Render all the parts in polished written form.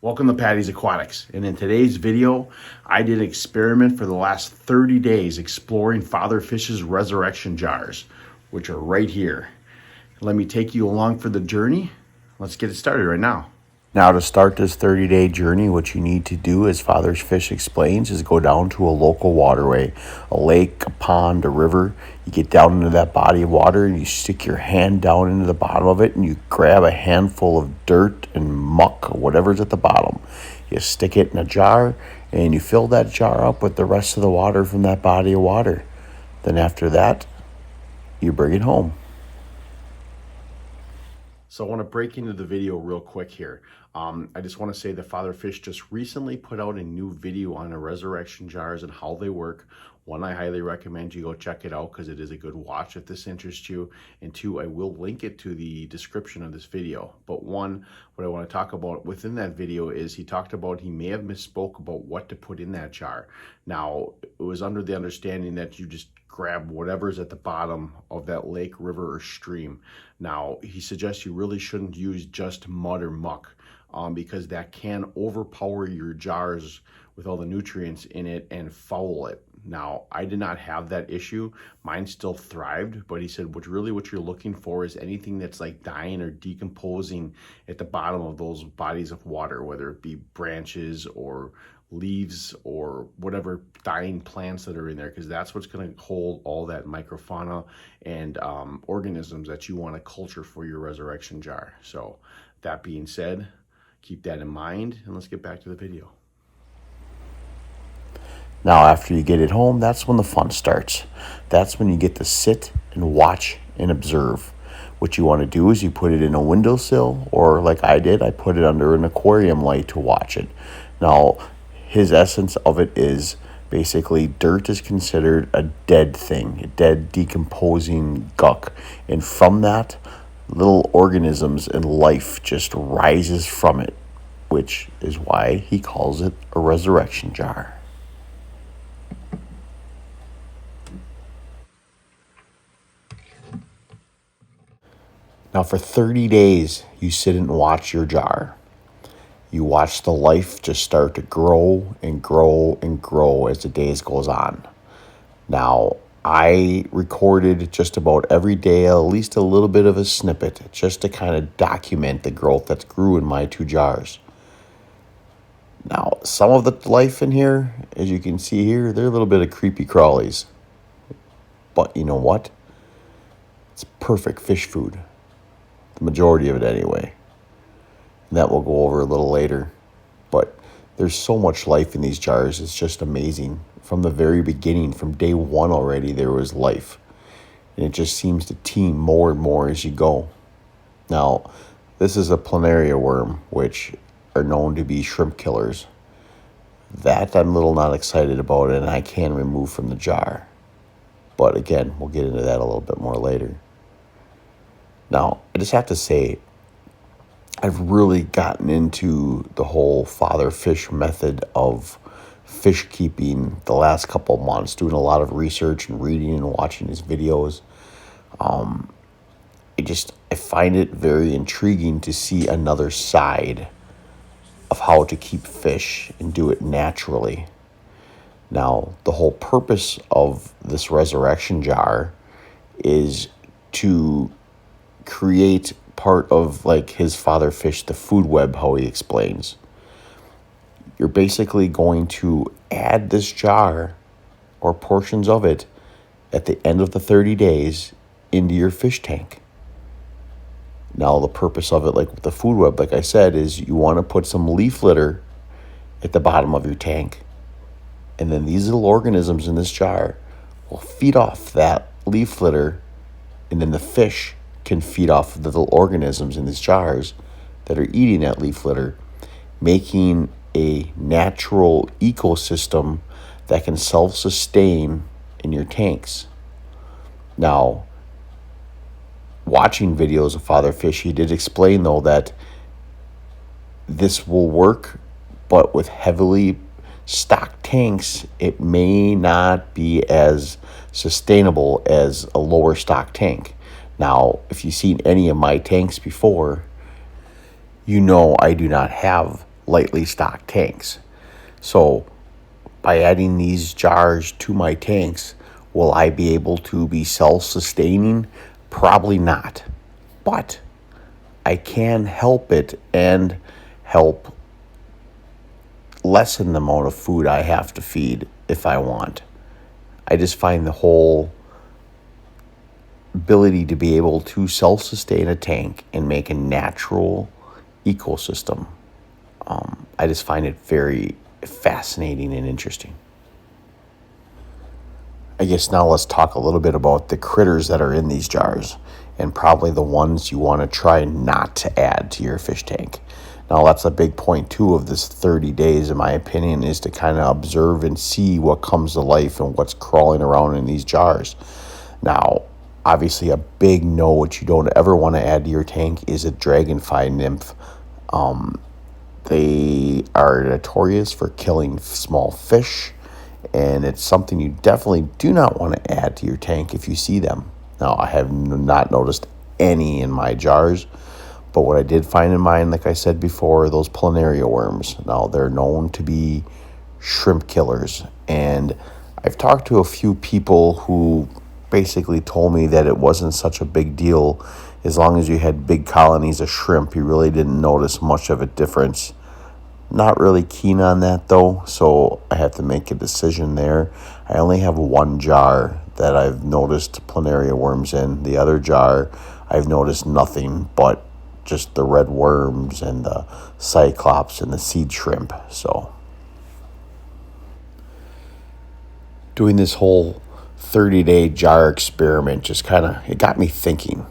Welcome to Patty's Aquatics, and in today's video I did an experiment for the last 30 days exploring Father Fish's resurrection jars, which are right here. Let me take you along for the journey. Let's get it started right now. Now, to start this 30-day journey, what you need to do, as Father Fish explains, is go down to a local waterway, a lake, a pond, a river. You get down into that body of water and you stick your hand down into the bottom of it and you grab a handful of dirt and muck or whatever's at the bottom. You stick it in a jar and you fill that jar up with the rest of the water from that body of water. Then after that, you bring it home. So I want to break into the video real quick here. I just want to say that Father Fish just recently put out a new video on the resurrection jars and how they work. One, I highly recommend you go check it out because it is a good watch if this interests you. And two, I will link it to the description of this video. But one, what I want to talk about within that video is he talked about he may have misspoke about what to put in that jar. Now, it was under the understanding that you just grab whatever's at the bottom of that lake, river, or stream. Now, he suggests you really shouldn't use just mud or muck because that can overpower your jars with all the nutrients in it and foul it. Now, I did not have that issue. Mine still thrived, but he said what you're looking for is anything that's like dying or decomposing at the bottom of those bodies of water, whether it be branches or leaves or whatever dying plants that are in there, because that's what's going to hold all that microfauna and organisms that you want to culture for your resurrection jar. So that being said, keep that in mind and let's get back to the video. Now, after you get it home, that's when the fun starts. That's when you get to sit and watch and observe. What you want to do is you put it in a windowsill, or like I did, I put it under an aquarium light to watch it. Now, his essence of it is basically dirt is considered a dead thing, a dead decomposing guck. And from that, little organisms and life just rises from it, which is why he calls it a resurrection jar. Now, for 30 days, you sit and watch your jar. You watch the life just start to grow and grow and grow as the days goes on. Now, I recorded just about every day at least a little bit of a snippet just to kind of document the growth that grew in my two jars. Now, some of the life in here, as you can see here, they're a little bit of creepy crawlies. But you know what? It's perfect fish food. The majority of it anyway. And that we'll go over a little later. But there's so much life in these jars. It's just amazing. From the very beginning, from day one already, there was life. And it just seems to teem more and more as you go. Now, this is a planaria worm, which are known to be shrimp killers. That I'm a little not excited about, and I can remove from the jar. But again, we'll get into that a little bit more later. Now, I just have to say, I've really gotten into the whole Father Fish method of fish keeping the last couple of months, doing a lot of research and reading and watching his videos. I find it very intriguing to see another side of how to keep fish and do it naturally. Now, the whole purpose of this resurrection jar is to create part of like his Father Fish, the food web, how he explains. You're basically going to add this jar or portions of it at the end of the 30 days into your fish tank. Now, the purpose of it, like with the food web, like I said, is you want to put some leaf litter at the bottom of your tank. And then these little organisms in this jar will feed off that leaf litter, and then the fish can feed off the little organisms in these jars that are eating that leaf litter, making a natural ecosystem that can self-sustain in your tanks. Now, watching videos of Father Fish, he did explain, though, that this will work, but with heavily stocked tanks, it may not be as sustainable as a lower stock tank. Now, if you've seen any of my tanks before, you know I do not have lightly stocked tanks. So by adding these jars to my tanks, will I be able to be self-sustaining? Probably not. But I can help it and help lessen the amount of food I have to feed if I want. I just find the whole ability to be able to self-sustain a tank and make a natural ecosystem. I just find it very fascinating and interesting. I guess now let's talk a little bit about the critters that are in these jars, and probably the ones you want to try not to add to your fish tank. Now that's a big point too of this 30 days, in my opinion, is to kind of observe and see what comes to life and what's crawling around in these jars. Now, obviously a big no, what you don't ever want to add to your tank is a dragonfly nymph. They are notorious for killing small fish, and it's something you definitely do not want to add to your tank if you see them. Now, I have not noticed any in my jars, but what I did find in mine, like I said before, are those planaria worms. Now, they're known to be shrimp killers, and I've talked to a few people who basically told me that it wasn't such a big deal. As long as you had big colonies of shrimp, you really didn't notice much of a difference. Not really keen on that though, so I have to make a decision there. I only have one jar that I've noticed planaria worms in. The other jar, I've noticed nothing but just the red worms and the cyclops and the seed shrimp. So doing this whole 30-day jar experiment just kind of, it got me thinking,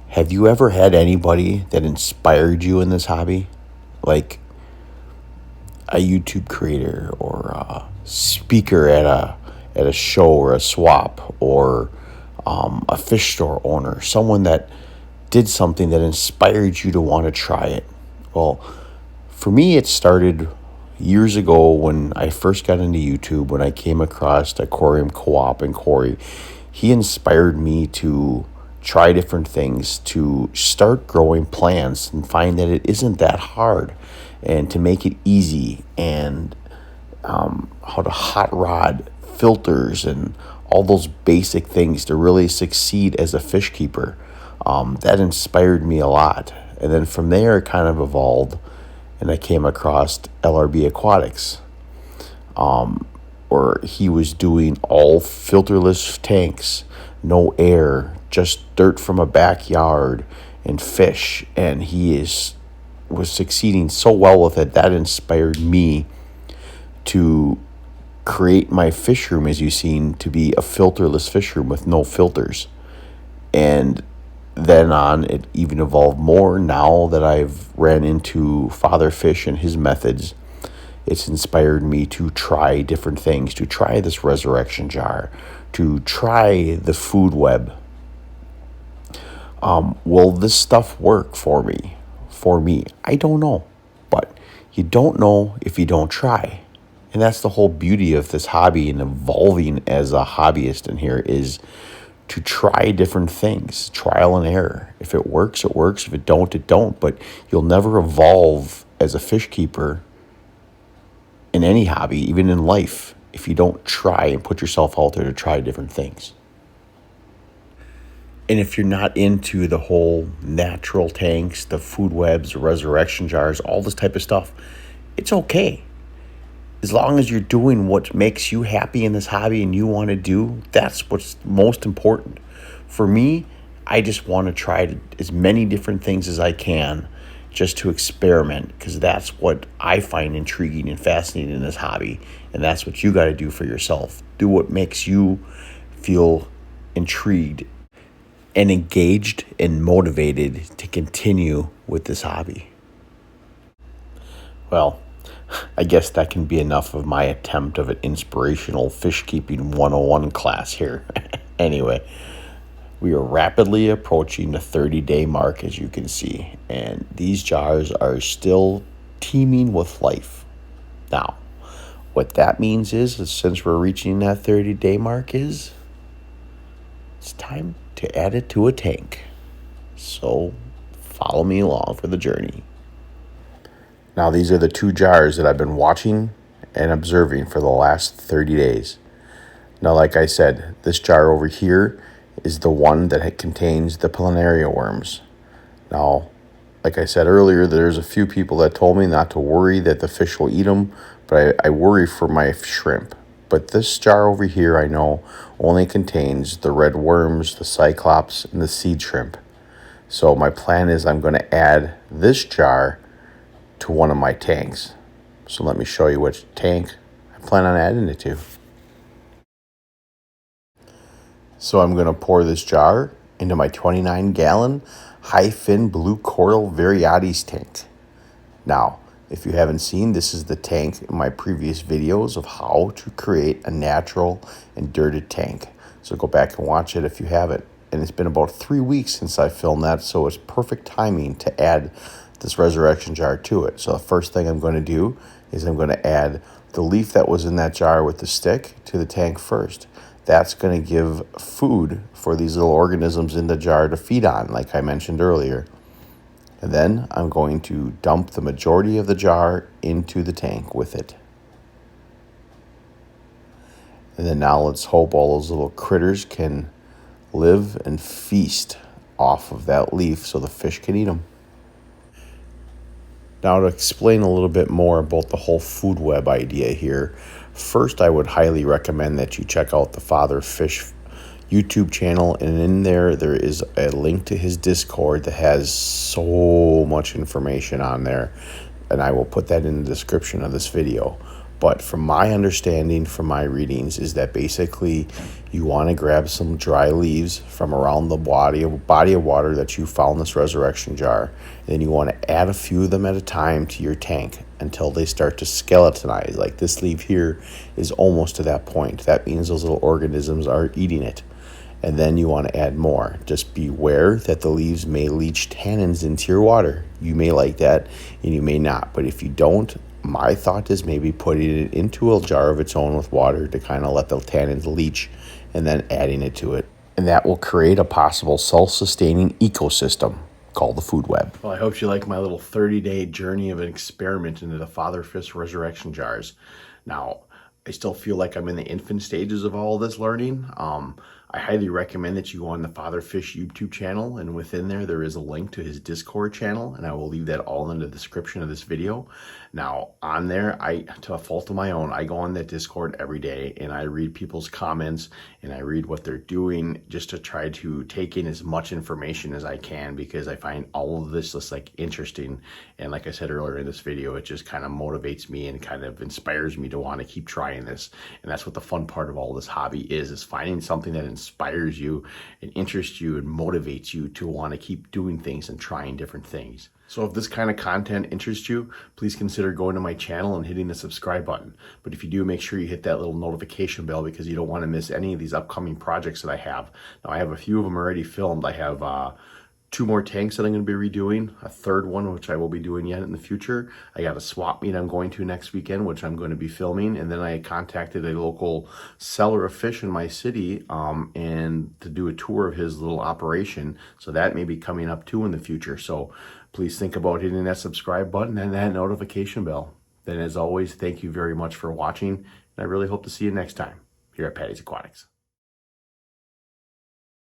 have you ever had anybody that inspired you in this hobby? Like a YouTube creator or a speaker at a show or a swap, or a fish store owner, someone that did something that inspired you to want to try it. Well, for me, it started years ago when I first got into YouTube, when I came across Aquarium Co-op and Corey. He inspired me to try different things, to start growing plants and find that it isn't that hard, and to make it easy, and how to hot rod filters and all those basic things to really succeed as a fish keeper. That inspired me a lot. And then from there, it kind of evolved, and I came across LRB Aquatics, where he was doing all filterless tanks, no air, just dirt from a backyard and fish, and was succeeding so well with it. That inspired me to create my fish room, as you've seen, to be a filterless fish room with no filters. And then on, it even evolved more. Now that I've ran into Father Fish and his methods, it's inspired me to try different things, to try this resurrection jar, to try the food web. Will this stuff work for me? I don't know. But you don't know if you don't try. And that's the whole beauty of this hobby and evolving as a hobbyist in here, is to try different things, trial and error. If it works, it works. If it don't, it don't. But you'll never evolve as a fish keeper in any hobby, even in life, if you don't try and put yourself out there to try different things. And if you're not into the whole natural tanks, the food webs, resurrection jars, all this type of stuff, it's okay. As long as you're doing what makes you happy in this hobby and you want to do, that's what's most important. For me, I just want to try as many different things as I can, just to experiment, because that's what I find intriguing and fascinating in this hobby. And that's what you got to do for yourself. Do what makes you feel intrigued and engaged and motivated to continue with this hobby. Well, I guess that can be enough of my attempt of an inspirational fish keeping 101 class here. Anyway, we are rapidly approaching the 30-day mark, as you can see, and these jars are still teeming with life. Now, what that means is since we're reaching that 30-day mark, it's time to add it to a tank. So follow me along for the journey. Now these are the two jars that I've been watching and observing for the last 30 days. Now, like I said, this jar over here is the one that contains the planaria worms. Now, like I said earlier, there's a few people that told me not to worry that the fish will eat them, but I worry for my shrimp. But this jar over here, I know, only contains the red worms, the cyclops, and the seed shrimp. So my plan is I'm going to add this jar to one of my tanks. So let me show you which tank I plan on adding it to. So I'm going to pour this jar into my 29-gallon high-fin blue coral varieties tank. Now, if you haven't seen, this is the tank in my previous videos of how to create a natural and dirted tank. So go back and watch it if you haven't. And it's been about 3 weeks since I filmed that, so it's perfect timing to add this resurrection jar to it. So the first thing I'm going to do is I'm going to add the leaf that was in that jar with the stick to the tank first. That's going to give food for these little organisms in the jar to feed on, like I mentioned earlier. And then I'm going to dump the majority of the jar into the tank with it. And then now let's hope all those little critters can live and feast off of that leaf so the fish can eat them. Now to explain a little bit more about the whole food web idea here, first I would highly recommend that you check out the Father Fish YouTube channel, and in there is a link to his Discord that has so much information on there, and I will put that in the description of this video. But from my understanding, from my readings, is that basically you want to grab some dry leaves from around the body of water that you found in this resurrection jar. And then you want to add a few of them at a time to your tank until they start to skeletonize. Like this leaf here is almost to that point. That means those little organisms are eating it. And then you want to add more. Just beware that the leaves may leach tannins into your water. You may like that and you may not. But if you don't, my thought is maybe putting it into a jar of its own with water to kind of let the tannins leach and then adding it to it. And that will create a possible self-sustaining ecosystem called the food web. Well, I hope you like my little 30-day journey of an experiment into the Father Fish resurrection jars. Now, I still feel like I'm in the infant stages of all this learning. I highly recommend that you go on the Father Fish YouTube channel, and within there is a link to his Discord channel, and I will leave that all in the description of this video. Now, on there, to a fault of my own, I go on that Discord every day, and I read people's comments, and I read what they're doing just to try to take in as much information as I can, because I find all of this just like interesting. And like I said earlier in this video, it just kind of motivates me and kind of inspires me to want to keep trying this. And that's what the fun part of all this hobby is finding something that inspires you and interests you and motivates you to want to keep doing things and trying different things. So if this kind of content interests you, please consider going to my channel and hitting the subscribe button. But if you do, make sure you hit that little notification bell, because you don't want to miss any of these upcoming projects that I have. Now, I have a few of them already filmed. I have 2 more tanks that I'm going to be redoing, a third one, which I will be doing yet in the future. I got a swap meet I'm going to next weekend, which I'm going to be filming. And then I contacted a local seller of fish in my city and to do a tour of his little operation. So that may be coming up too in the future. So please think about hitting that subscribe button and that notification bell. Then as always, thank you very much for watching. And I really hope to see you next time here at Patty's Aquatics.